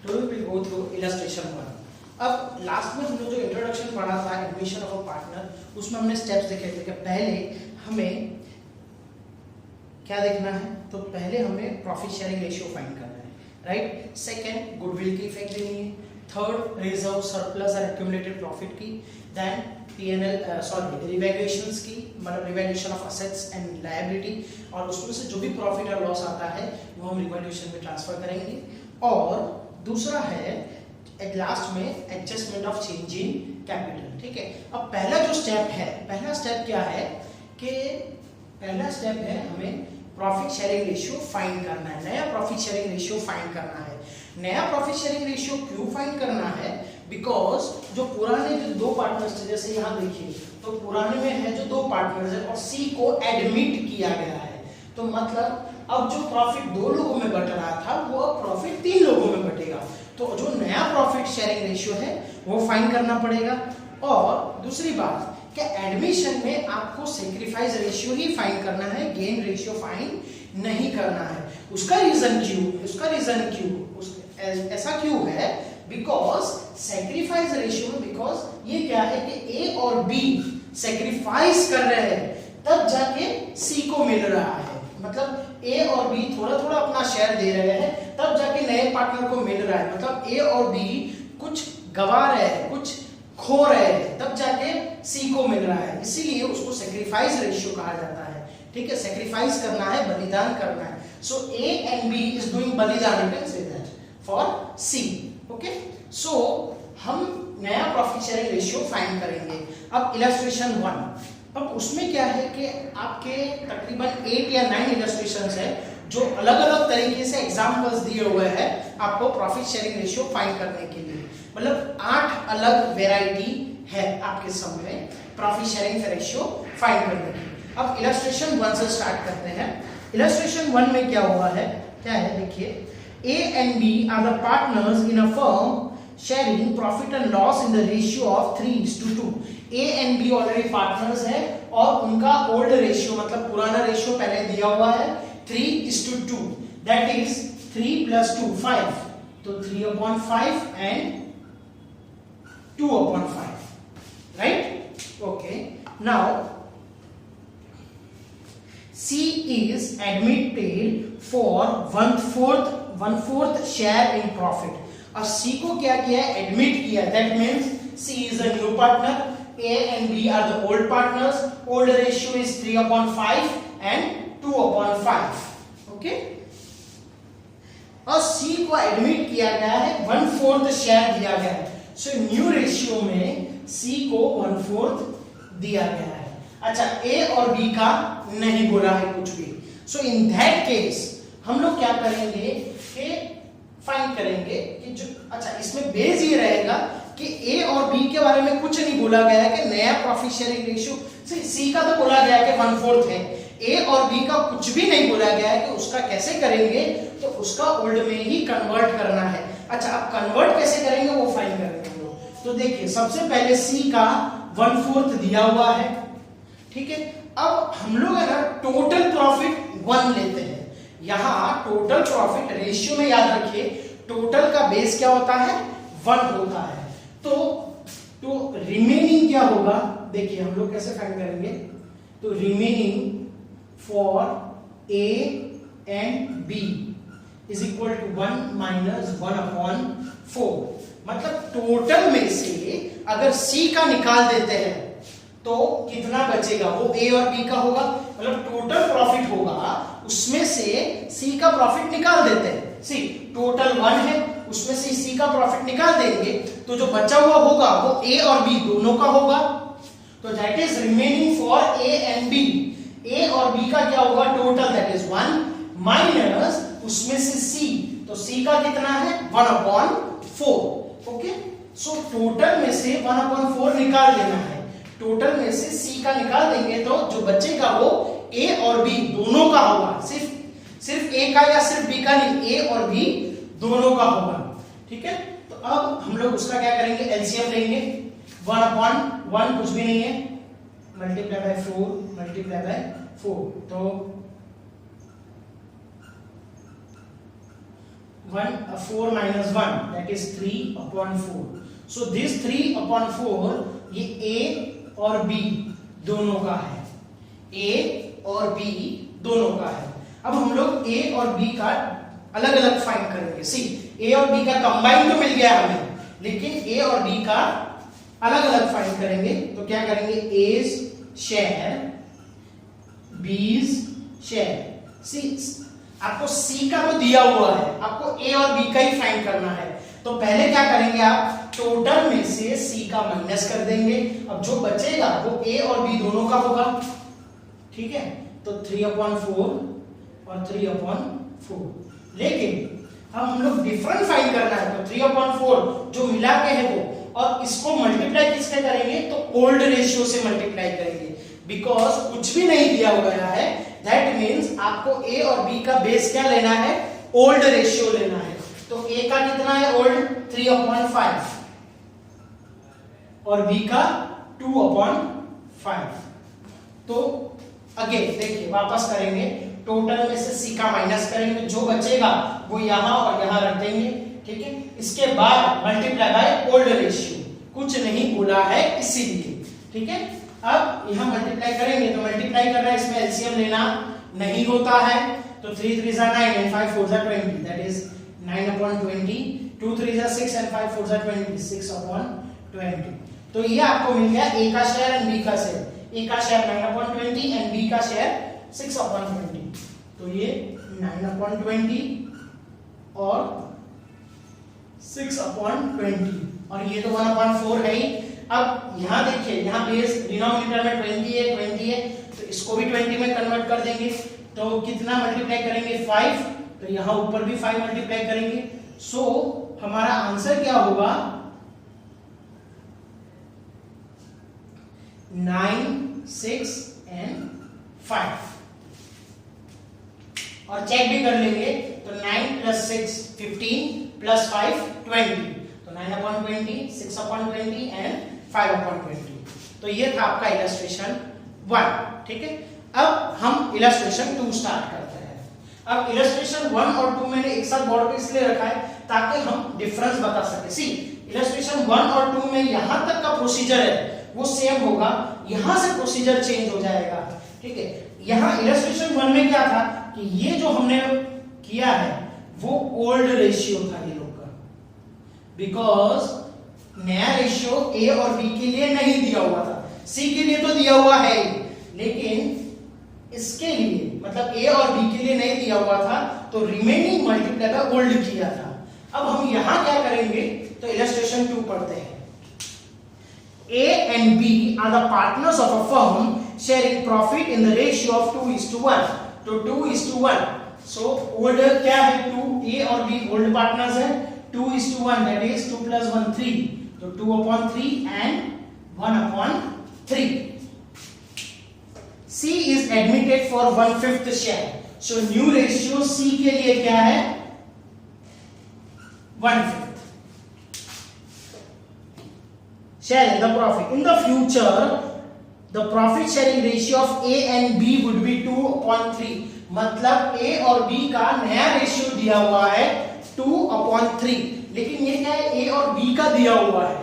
Today we will go through illustration 1। अब last में हमने जो इंट्रोडक्शन पढ़ा था एडमिशन ऑफ अ पार्टनर, उसमें हमने स्टेप्स देखे थे कि पहले हमें क्या देखना है, तो पहले हमें प्रॉफिट शेयरिंग रेशियो फाइंड करना है, राइट। सेकंड, गुडविल की इफेक्ट देनी है। थर्ड, रिजर्व, सरप्लस और एक्यूमुलेटेड प्रॉफिट की। देन पीएनएल रिवैल्यूएशंस की, मतलब revaluation of assets and liability, और उसमें से जो भी प्रॉफिट और लॉस आता है वो हम रिवैल्यूएशन में ट्रांसफर करेंगे। और दूसरा है एट लास्ट में adjustment of change in capital, ठीक है। अब पहला जो स्टेप है, पहला स्टेप क्या है कि पहला स्टेप है हमें प्रॉफिट शेयरिंग रेशियो फाइंड करना है, नया प्रॉफिट शेयरिंग रेशियो फाइंड करना है। नया प्रॉफिट शेयरिंग रेशियो क्यों फाइंड करना है, बिकॉज जो पुराने जो दो पार्टनर्स थे, जैसे यहाँ देखिए तो पुराने में है जो दो पार्टनर्स है और सी को एडमिट किया गया है, तो मतलब अब जो प्रॉफिट दो लोगों में बट रहा था वो अब प्रॉफिट तीन लोगों में बटेगा, तो जो नया प्रॉफिट शेयरिंग रेशियो है वो फाइंड करना पड़ेगा। और दूसरी बात कि एडमिशन में आपको सेक्रीफाइस रेशियो ही फाइंड करना है, गेन रेशियो फाइंड नहीं करना है। उसका रीजन क्यों ऐसा क्यों है, बिकॉज सेक्रीफाइस रेशियो में, बिकॉज ये क्या है कि ए और बी सेक्रीफाइस कर रहे हैं तब जाके सी को मिल रहा है, मतलब ए और बी थोड़ा थोड़ा अपना शेयर दे रहे हैं तब जाके नए पार्टनर को मिल रहा है, मतलब ए और बी कुछ गवा रहे हैं, कुछ खो रहे हैं तब जाके सी को मिल रहा है, इसीलिए उसको सेक्रीफाइस रेशियो कहा जाता है, ठीक है। सेक्रीफाइस करना है, बलिदान करना है। So A and B is doing बलिदान, you can say that for C, okay. So हम नया प्रॉफिट शेयरिंग रेशियो फाइंड करेंगे। अब इलस्ट्रेशन 1, अब उसमें क्या है कि आपके तकरीबन 8 या 9 इलस्ट्रेशंस है जो अलग अलग तरीके से एग्जांपल्स दिए हुए हैं आपको प्रॉफिट शेयरिंग रेशियो फाइंड करने के लिए, मतलब 8 अलग वेराइटी है आपके सामने प्रॉफिट शेयरिंग रेशियो फाइंड करने की। अब इलस्ट्रेशन 1 से स्टार्ट करते हैं। इलस्ट्रेशन 1 में क्या हुआ है, क्या है देखिए, A and B are the partners in a firm sharing profit and loss in the ratio of 3:2। A and B already partners है और उनका ओल्ड रेशियो मतलब पुराना रेशियो पहले दिया हुआ है 3:2, दैट इज 3 + 2 5, तो 3/5 and 2/5, right? Okay, now C is admitted for 1/4 share in profit। अब C को क्या किया है, एडमिट किया, that means C is a new partner, A and B are the old partners, old ratio is 3/5 and 2/5, okay। और C को admit किया गया है, 1/4 शेयर दिया गया है, सो न्यू रेशियो में C को 1/4 दिया गया है। अच्छा, A और B का नहीं बोला है कुछ भी, सो इन दैट केस हम लोग क्या करेंगे कि फाइंड करेंगे कि जो, अच्छा इसमें बेस ये रहेगा कि A और B के बारे में कुछ नहीं बोला गया है कि नया प्रॉफिट शेयरिंग रेशियो, C का तो बोला गया है कि 1/4 है, A और B का कुछ भी नहीं बोला गया है कि उसका कैसे करेंगे, तो उसका ओल्ड में ही कन्वर्ट करना है। अच्छा, अब कन्वर्ट कैसे करेंगे वो फाइंड करेंगे हम लोग। तो देखिए सबसे पहले C का 1/4 दिया हुआ है, ठीक है। अब हम लोग है ना टोटल प्रॉफिट 1 लेते हैं, यहां टोटल प्रॉफिट रेशियो में याद रखिए टोटल का बेस क्या होता है, 1 होता है, तो रिमेनिंग क्या होगा, देखिए हम लोग कैसे फाइंड करेंगे, तो remaining for A and B is equal to 1 - 1/4, मतलब टोटल में से अगर C का निकाल देते हैं तो कितना बचेगा, वो A और B का होगा, मतलब टोटल प्रॉफिट होगा उसमें से C का प्रॉफिट निकाल देते हैं। सी टोटल 1 है, उसमें से C का प्रॉफिट निकाल देंगे तो जो बचा हुआ होगा वो A और B दोनों का होगा, तो that is remaining for A and B। A और B का क्या होगा टोटल, दैट इज 1 माइनस उसमें से C, तो C का कितना है 1/4, ओके। सो टोटल में से 1/4 निकाल देना है, टोटल में से C का निकाल देंगे तो जो बचेगा वो A और B दोनों का होगा, सिर्फ A का या सिर्फ B का नहीं, A और B दोनों का होगा, ठीक है। तो अब हम लोग उसका क्या करेंगे, एलसीएम लेंगे, 1/1 कुछ भी नहीं है, मल्टीप्लाई बाय 4, तो 4 minus 1 that is 3/4. So this 3/4 ये A और B दोनों का है, A और B दोनों का है। अब हम लोग A और B का अलग अलग फाइंड करेंगे। सी A और B का कंबाइन तो मिल गया हमें, लेकिन A और B का अलग अलग फाइंड करेंगे। तो क्या करेंगे, A's शेयर B's शेयर। सी आपको C का तो दिया हुआ है, आपको A और B का ही फाइंड करना है। तो पहले क्या करेंगे, आप टोटल में से C का माइनस कर देंगे। अब जो बचेगा वो A और B दोनों का होगा, ठीक है। तो 3/4 और 3/4। लेकिन अब हम लोग डिफरेंट फाइंड करना है, तो 3/4 जो मिला के है वो, और इसको मल्टीप्लाई किससे करेंगे, तो ओल्ड रेशियो से मल्टीप्लाई करेंगे। बिकॉज कुछ भी नहीं दिया गया है, दैट मीन्स आपको A और B का बेस क्या लेना है, ओल्ड रेशियो लेना है। तो A का कितना है ओल्ड, 3/5 और B का 2/5। तो अगेन देखिए वापस करेंगे, टोटल में से C का माइनस करेंगे, जो बचेगा वो यहां और यहां रख देंगे, ठीक है। इसके बाद मल्टीप्लाई बाय ओल्ड रेशियो, कुछ नहीं बोला है इसीलिए, ठीक है। अब यहां मल्टीप्लाई करेंगे, तो मल्टीप्लाई करना है, इसमें एलसीएम लेना नहीं होता है। तो 3 3 9 and 5 4 20, दैट इज 9/20, 2 3 6 and 5 4 20, 6/20। तो ये आपको मिल गया A का शेयर एंड B का शेयर। A का शेयर 9/20 एंड B का शेयर 6/20। तो ये 9/20 और 6/20, और ये तो 1/4 है ही। अब यहां देखिए, यहां बेस डिनोमिनेटर में 20 है, तो इसको भी 20 में कन्वर्ट कर देंगे। तो कितना मल्टीप्लाई करेंगे, 5, तो यहां ऊपर भी 5 मल्टीप्लाई करेंगे। सो हमारा आंसर क्या होगा, 9 6 and 5। और चेक भी कर लेंगे, तो 9 + 6 15 + 5 20, तो 9/20, 6/20 एंड 5/20। तो ये था आपका इलस्ट्रेशन 1, ठीक है। अब हम इलस्ट्रेशन 2 स्टार्ट करते हैं। अब इलस्ट्रेशन 1 और 2 मैंने एक साथ बोर्ड पे इसलिए रखा है ताकि हम डिफरेंस बता सके। सी इलस्ट्रेशन 1 और 2 में यहां तक का प्रोसीजर है वो सेम होगा, यहां से प्रोसीजर चेंज हो जाएगा, ठीक है। यहां इलस्ट्रेशन 1 में क्या था कि ये जो हमने किया है वो ओल्ड रेशियो था ये लोग का, बिकॉज नया रेशियो A और B के लिए नहीं दिया हुआ था, C के लिए तो दिया हुआ है, लेकिन इसके लिए मतलब A और B के लिए नहीं दिया हुआ था, तो रिमेनिंग मल्टीप्लाई बाय ओल्ड किया था। अब हम यहां क्या करेंगे, तो इलस्ट्रेशन 2 पढ़ते हैं। A and B are the partners of a firm sharing profit in the ratio of 2:1, तो 2:1। so old क्या है, 2, A और B old partners है, 2:1 that is 2 + 1 3, तो 2/3 and 1/3। C is admitted for 1/5 share, so new ratio C के लिए क्या है, 1/5 share in the profit. In the future the profit sharing ratio of A and B would be 2/3, मतलब A और B का नया ratio दिया हुआ है 2/3, लेकिन ये क्या है, A और B का दिया हुआ है,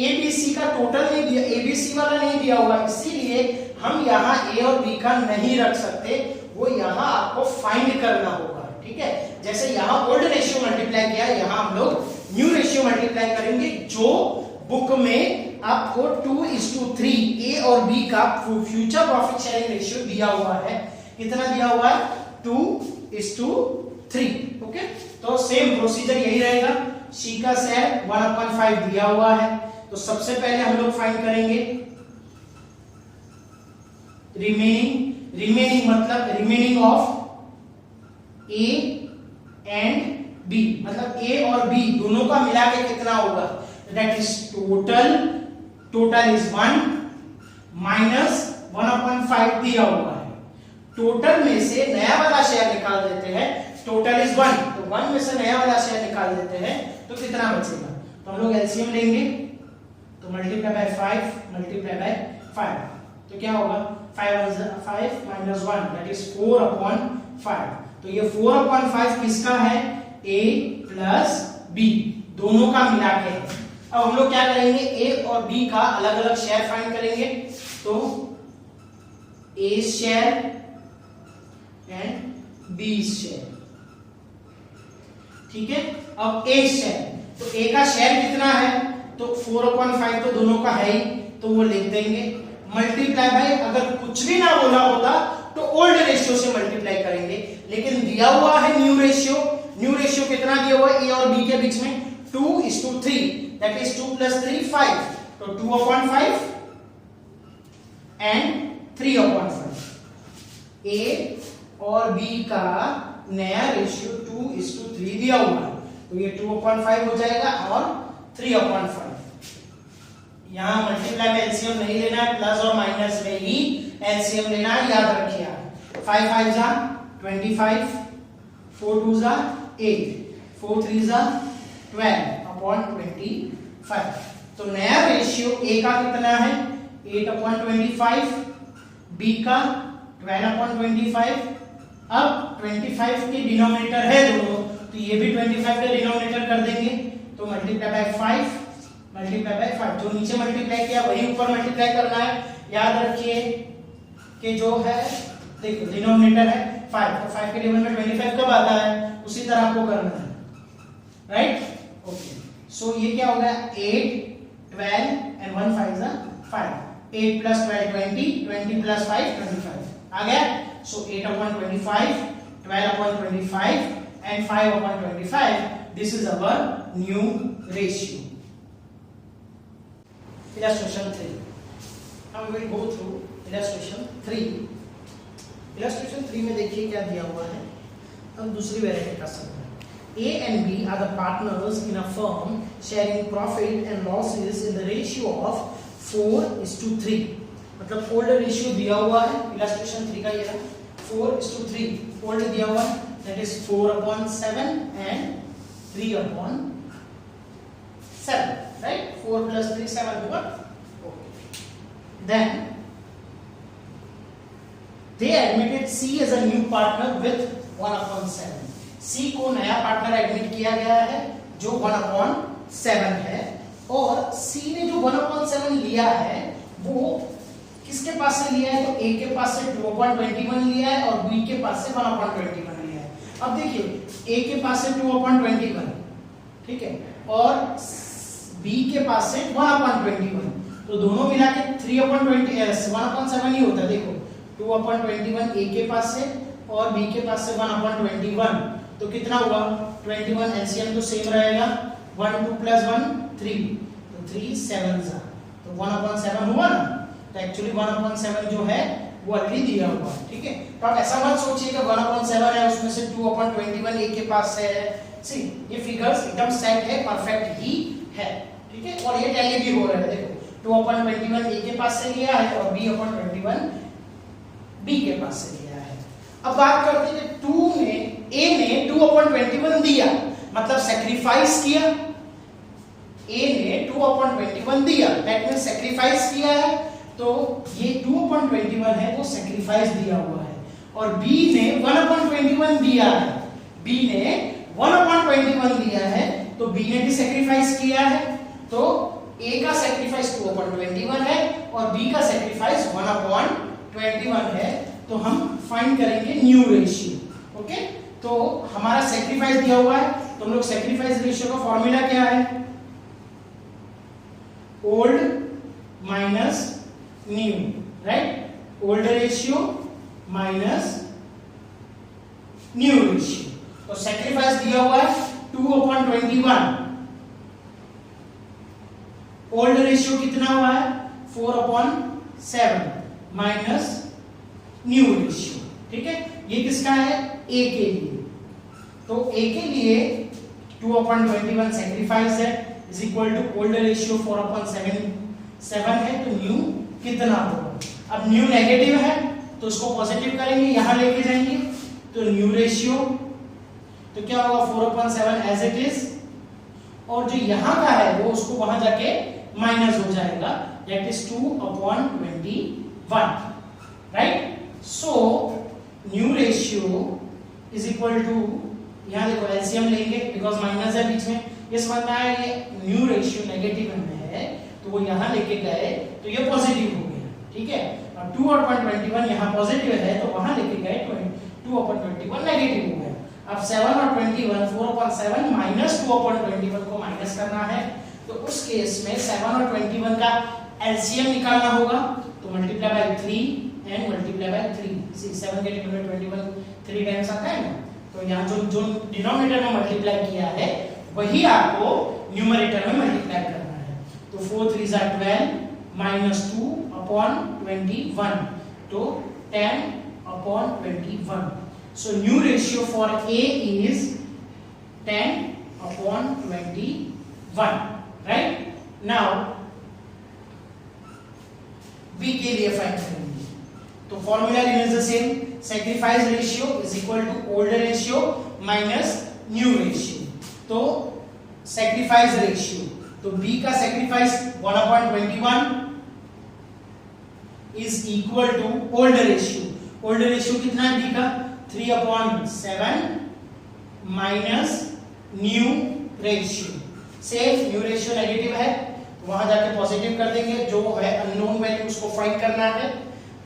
ABC का टोटल नहीं दिया, ABC वाला नहीं दिया हुआ, इसीलिए हम यहाँ A और B का नहीं रख सकते, वो यहाँ आपको फाइंड करना होगा, ठीक है। जैसे यहाँ ओल्ड रेशियो मल्टीप्लाई किया, यहाँ हम लोग न्यू रेशियो मल्टीप्लाई करेंगे, जो बुक में आपको 2:3 A और B का फ्यूचर प्रॉफिट शेयरिंग रेशियो दिया हुआ है। कितना दिया हुआ है, 2:3, ओके। तो सेम प्रोसीजर यही रहेगा, C का शेयर 1/5 दिया हुआ है, तो सबसे पहले हम लोग फाइंड करेंगे रिमेनिंग मतलब remaining of A and B, मतलब A और B दोनों का मिला के कितना होगा, that is total is 1 minus 1/5 दिया हुआ है। टोटल में से नया वाला शेयर निकाल देते हैं, टोटल इज 1, तो 1 में से नया वाला शेयर निकाल देते हैं, तो कितना बचेगा, तो हम लोग एलसीएम लेंगे, तो मल्टीप्लाई बाय 5 मल्टीप्लाई बाय 5, तो क्या होगा, 5 - 1 दैट इज 4/5। तो ये 4/5 किसका है, ए प्लस बी दोनों का मिला के है। अब हम लोग क्या करेंगे, ए और बी का अलग अलग शेयर फाइंड करेंगे। तो ए शेयर एंड बी शेयर, ठीक है। अब ए शेयर, तो ए का शेयर कितना है, तो 4/5 तो दोनों का है ही, तो वो लिख देंगे। मल्टीप्लाई बाय, अगर कुछ भी ना बोला होता तो ओल्ड रेशियो से मल्टीप्लाई करेंगे, लेकिन दिया हुआ है न्यू रेशियो। न्यू रेशियो कितना दिया हुआ है ए और बी के बीच में, 2:3, दैट इज 2 + 3 5, तो 2/5 एंड 3/5। ए और बी का नया रेशियो 2:3 दिया हुआ है, तो ये 2/5 हो जाएगा और 3/5। यहां मल्टीप्लाई में एलसीएम नहीं लेना है, प्लस और माइनस में ही एलसीएम लेना है, याद रखिए आप। 5 5 जा 25, 4 2 जा 8, 4 3 जा 12/25। तो नया रेशियो ए का कितना है, 8/25, बी का 12/25। अब 25 के डिनोमिनेटर है दोनों, तो ये भी 25 के डिनोमिनेटर कर देंगे, तो मल्टीप्लाई बाय 5 मल्टीप्लाई बाय 5, जो नीचे मल्टीप्लाई किया वही ऊपर मल्टीप्लाई करना है। याद रखिए कि जो है, देखो डिनोमिनेटर है 5, तो 5 के टेबल में 25 कब आता है, उसी तरह आपको करना है, राइट। ओके, सो ये क्या होगा, 8 12 एंड 1 5 is 5, 8 + 12 20, 20 + 5 25 आ गया। सो 8/25, 12/25 and 5/25, this is our new ratio. Illustration 3. Now we will go through illustration 3. Illustration 3 में देखिए क्या दिया हुआ है। हम दूसरी वैरायटी का समझ रहे हैं। A and B are the partners in a firm sharing profit and losses in the ratio of 4:3. मतलब ओल्ड रेशियो दिया हुआ है, इलस्ट्रेशन 3 का ये है 4:3 ओल्ड दिया हुआ है, दैट इज 4/7 एंड 3/7, राइट। 4 + 3 7 होगा। Then they admitted C as a new partner with 1/7. C को नया पार्टनर एडमिट किया गया है जो 1/7 है, और C ने जो 1/7 लिया है वो किसके पास से लिया है, तो A के पास से 2/21 लिया है और B के पास से 1/21 लिया है। अब देखिए A के पास से 2/21, ठीक है, और B के पास से 1/21, तो दोनों मिला के 1/7 ही होता है। देखो 2/21 A के पास से और B के पास से 1/21, तो कितना हुआ 21, एलसीएम तो सेम रहेगा, 1 2 + 1 3, तो 3 7 जा, तो 1/7 हुआ ना। तो एक्चुअली 1/7 जो है वो ऑलरेडी दिया हुआ है, ठीक है। तो आप ऐसा मत सोचिए कि 1/7 है उसमें से 2/21 A के पास है। सी ये फिगर्स एकदम सेट है, परफेक्ट ही है, ठीक है, और ये टैली भी हो रहा है। देखो 2/21 A के पास से लिया है और B/21 B के पास से लिया है। अब बात करते हैं कि 2 में A ने 2/21 दिया, मतलब सैक्रिफाइस किया। A ने 2/21 दिया, दैट मींस सैक्रिफाइस किया है, तो ये 2/21 है वो सैक्रिफाइस दिया हुआ है। और B ने 1/21 दिया है, B ने 1/21 दिया है, तो B ने भी सैक्रिफाइस किया है। तो A का सैक्रिफाइस 2/21 है और B का सैक्रिफाइस 1/21 है, तो हम फाइंड करेंगे न्यू रेशियो। ओके, तो हमारा सैक्रिफाइस दिया हुआ है, तो हम लोग सैक्रिफाइस रेशियो का फॉर्मूला क्या है, old minus new, right. Old ratio minus new ratio, तो सैक्रिफाइस दिया हुआ है 2/21, ओल्ड रेशियो कितना हुआ है 4/7 माइनस न्यू रेशियो, ठीक है। ये किसका है, A के लिए, तो A के लिए 2/21 सैक्रिफाइस है is equal to old ratio 4/7 है, तो न्यू कितना होगा। अब न्यू नेगेटिव है तो उसको पॉजिटिव करेंगे, यहां लेके जाएंगे, तो न्यू रेशियो तो क्या होगा 4/7 एज इट इज, और जो यहां का है वो उसको वहां जाके माइनस हो जाएगा, that is 2/21, right. So new ratio is equal to यहाँ देखो एलसीएम लेंगे बिकॉज माइनस है बीच में, ये समझ में आया ये न्यू रेशियो नेगेटिव में है तो वो यहाँ लेके गए तो ये पॉजिटिव हो गया, ठीक है। और 2/21 यहाँ पॉजिटिव है तो वहां लेके गए 2/21 नेगेटिव हो गया। अब 7 और 21 4/7 माइनस 2/21 को माइनस करना है तो उस केस में 7 और 21 का एलसीएम निकालना होगा तो multiply by 3 and multiply by 3। सी 7 के टेबल में 21 3 टाइम्स आता है ना, तो यहाँ जो डिनोमिनेटर में मल्टीप्लाई किया है वही आपको न्यूमरेटर में मल्टीप्लाई करना है। तो 4 3 are 12 minus 2/21 तो 10/21। So new ratio for A is 10/21, right? Now B के लिए फाइंड करेंगे तो formula remains the same, sacrifice ratio is equal to older ratio minus new ratio. तो सैक्रिफाइस रेशियो तो B का sacrifice 1/21 is equal to older ratio. Older ratio कितना है B का 3/7 minus new ratio. Same new ratio negative है वहां जाके positive कर देंगे, जो है अननोन वैल्यू उसको फाइंड करना है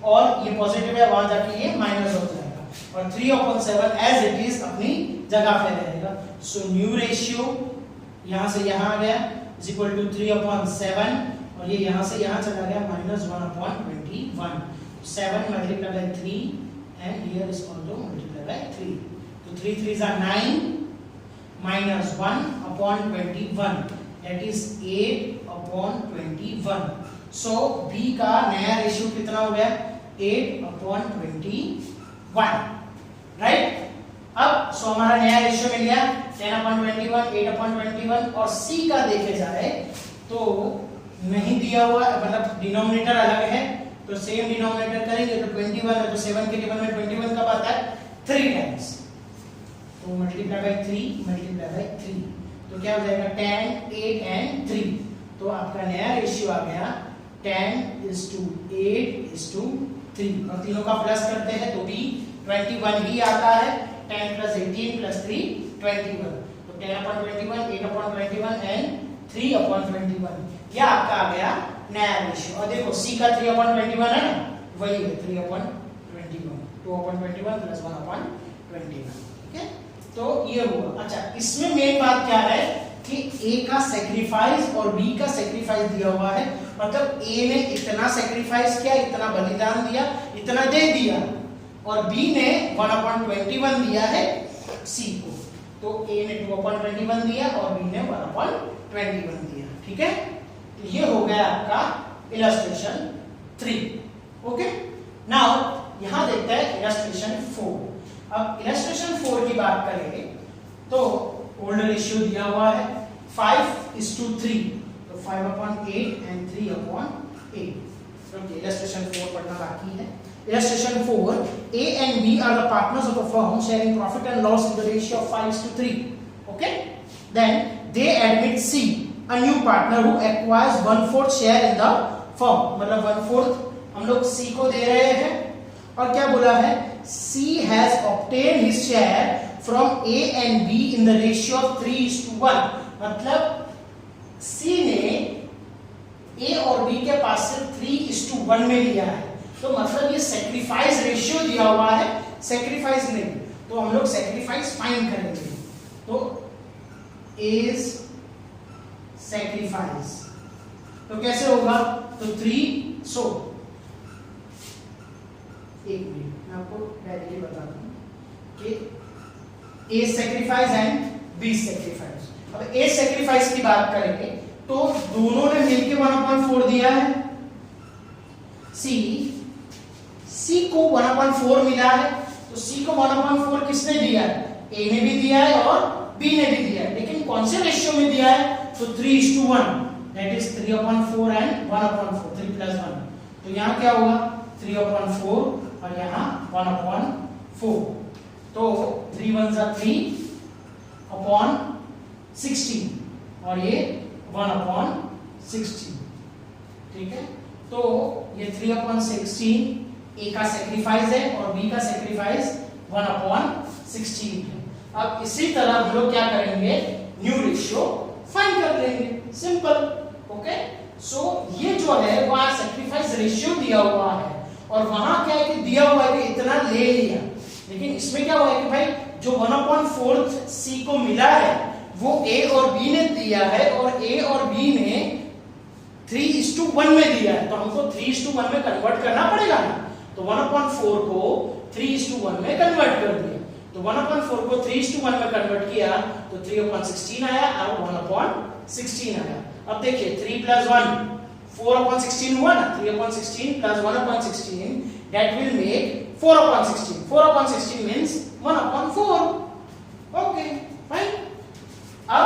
और ये पॉजिटिव है वहां जाके ये माइनस हो जाएगा और 3/7 एज इट इज अपनी जगह पे रहेगा। सो न्यू रेशियो यहां से यहां आ गया इज इक्वल टू 3/7 और ये यहां से यहां चला गया -1/21। 7 multiply by 3 and here is also multiply by 3 तो 3 3s are 9 minus 1/21 that is 8/21। so B का नया रेशियो कितना हो गया 8/21, राइट। अब सो हमारा नया रेशियो मिल गया 10/21 8/21 और C का देखे जाए तो नहीं दिया हुआ मतलब डिनोमिनेटर अलग है तो सेम डिनोमिनेटर करेंगे तो 21 है तो 7 के टेबल में 21 कब आता है 3 टाइम्स तो मल्टीप्लाई बाय 3 मल्टीप्लाई बाय 3 तो क्या हो जाएगा 10 8 एंड 3 तो आपका नया रेशियो आ गया 10:8:3 और तीनों का प्लस करते हैं तो भी 21 ही आता है। 10 + 18 + 3 21 तो 10/21 8/21 एंड 3/21 ये आपका आ गया नया रेशियो। और देखो C का 3/21 है ना वही है 3/21 2/21 + 1/21, ठीक है। तो ये हुआ। अच्छा इसमें मेन बात क्या है कि A का सैक्रिफाइस और B का सैक्रिफाइस दिया हुआ है, मतलब A ने इतना सैक्रिफाइस किया इतना बलिदान दिया इतना दे दिया और B ने 1/21 दिया है C को, तो A ने 2/21 दिया और B ने 1/21 दिया, ठीक है। तो ये हो गया आपका इलस्ट्रेशन 3। ओके नाउ यहां देखते हैं इलस्ट्रेशन 4। अब इलस्ट्रेशन 4 की बात करेंगे तो ओल्डर रेशियो दिया हुआ है 5:3 तो 5/8 एंड 3/8। ओके इलस्ट्रेशन 4 पढ़ना बाकी है। Illustration 4 A and B are the partners of a firm sharing profit and loss in the ratio of 5:3. Okay, then they admit C, a new partner who acquires 1/4 share in the firm। मतलब 1/4 हम लोग C को दे रहे हैं और क्या बोला है C has obtained his share from A and B in the ratio of 3:1। मतलब C ने A और B के पास से 3:1 में लिया है, तो मतलब ये सैक्रिफाइस रेशियो दिया हुआ है, सैक्रिफाइस नहीं, तो हम लोग सैक्रिफाइस फाइंड करेंगे। तो इज सैक्रिफाइस तो कैसे होगा तो 3 सो एक मिनट मैं आपको डायरेक्टली बता दूं कि ए सैक्रिफाइस एंड बी सैक्रिफाइस। अब ए सैक्रिफाइस की बात करेंगे तो दोनों ने मिलकर 1/4 दिया है। C को 1/4 मिला है तो C को 1/4 किसने दिया है A ने भी दिया है और B ने भी दिया है, लेकिन कौन से रेशियो में दिया है तो 3:1 दैट इज 3/4 एंड 1/4 3 + 1 तो यहाँ क्या होगा 3/4 और यहाँ 1/4 तो 3 1 जा 3/16 और ये 1/16, ठीक है। तो ये 3/16 A का सैक्रिफाइस है और B का सैक्रिफाइस 1/16 है। अब इसी तरह हम लोग क्या करेंगे, न्यू रेशियो फाइंड कर लेंगे, सिंपल। ओके, सो ये जो है वो सैक्रिफाइस रेशियो दिया हुआ है और वहां क्या है कि दिया हुआ है कि इतना ले लिया, लेकिन इसमें क्या हुआ है कि भाई जो 1/4 सी को मिला है वो ए और बी ने दिया है और ए और बी ने 3:1 में दिया है, तो हमको 3:1 में कन्वर्ट करना पड़ेगा ना। तो 1/4 को 3:1 में कन्वर्ट कर दिया, तो 1/4 को 3:1 में कन्वर्ट किया तो 3/16 आया और 1/16 आया। अब देखिए 3 + 1 4/16 हुआ ना, 3/16 + 1/16 that will make 4/16. 4/16 means 1/4. Okay fine. अब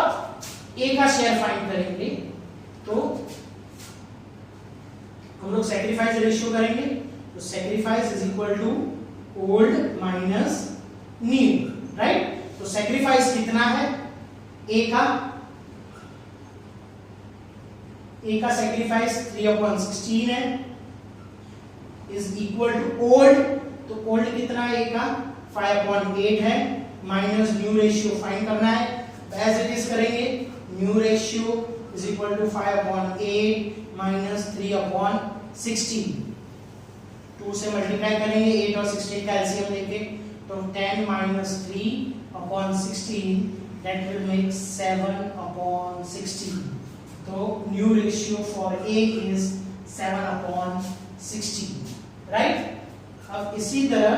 ए का शेयर फाइंड करेंगे, तो हम लोग सैक्रिफाइस रेशियो करेंगे, तो sacrifice is equal to old minus new, right. तो सैक्रिफाइस कितना है, ए का सैक्रिफाइस 3/16 है, इज इक्वल टू ओल्ड, तो ओल्ड कितना है ए का 5/8 है, माइनस न्यू रेशियो फाइंड करना है, एज इट इज करेंगे, new ratio is equal to 5/8 minus 3/16, 2 से मल्टीप्लाई करेंगे, 8 और 16 का एलसीएम लेके, तो 10 माइनस 3/16 that will make 7/16. तो new ratio for a is 7/16, right. अब इसी तरह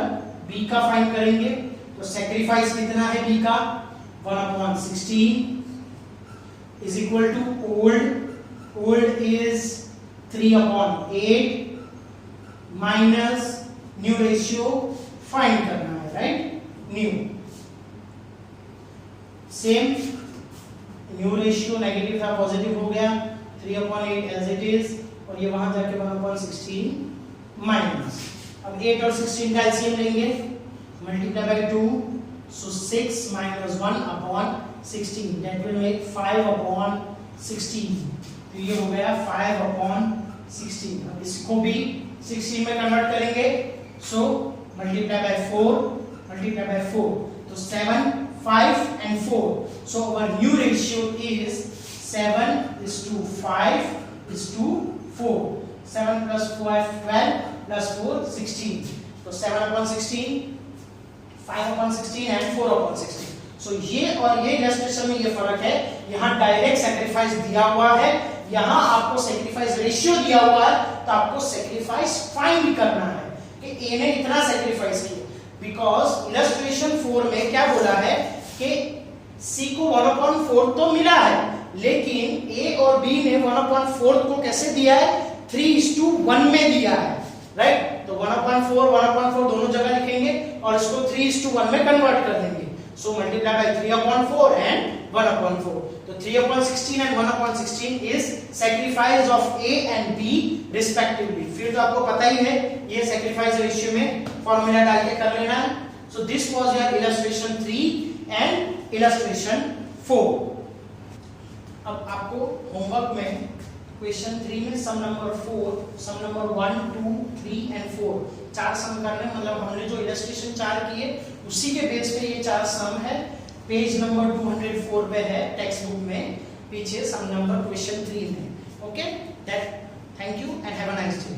बी का फाइंड करेंगे, तो सैक्रिफाइस कितना है बी का 1/16 is equal to old is 3/8 minus new ratio find करना है, right, new. Same new ratio negative था पॉजिटिव हो गया, 3/8 एज इट इज, और ये वहां जाके 1/16 माइनस, अब 8 और 16 का एलसीएम लेंगे, multiply by 2, so 6 minus 1/16 that will make 5/16, तो ये हो गया 5/16। अब इसको भी 16 में कन्वर्ट करेंगे, सो मल्टीप्लाई बाय 4, तो 7, 5 and 4, so our new ratio is 7:5:4, 7 plus 5 12 plus 4 16, तो 7/16, 5/16 and 4/16। so ये और ये इलस्ट्रेशन में ये फर्क है, यहाँ डायरेक्ट सैक्रिफाइस दिया हुआ है, यहाँ आपको सैक्रिफाइस रेशियो दिया हुआ है, तो आपको सैक्रिफाइस फाइंड करना है कि ए ने इतना सैक्रिफाइस किया, बिकॉज इलस्ट्रेशन 4 में क्या बोला है कि सी को 1/4 तो मिला है, लेकिन ए और बी ने 1/4 को कैसे दिया है, 3:1 में दिया है, राइट। तो 1/4 दोनों जगह लिखेंगे और इसको 3:1 में कन्वर्ट कर देंगे, सो मल्टीप्लाई बाय 3/4 एंड 1/4, तो 3/16 and 1/16 is sacrifice of A and B respectively. फिर तो आपको पता ही है, ये सैक्रिफाइस रेशियो में फॉर्मूला डाल के कर लेना है। So this was your illustration 3 and illustration 4। अब आपको होमवर्क में क्वेश्चन 3 में सम नंबर 4, सम नंबर 1, 2, 3 एंड 4 चार सम करने, मतलब हमने जो इलस्ट्रेशन 4 किए उसी के बेस पे ये 4 सम है, पेज नंबर 204 पे है टेक्स्ट बुक में, पीछे सम नंबर क्वेश्चन 3 में। Okay, that, thank you and have a nice day.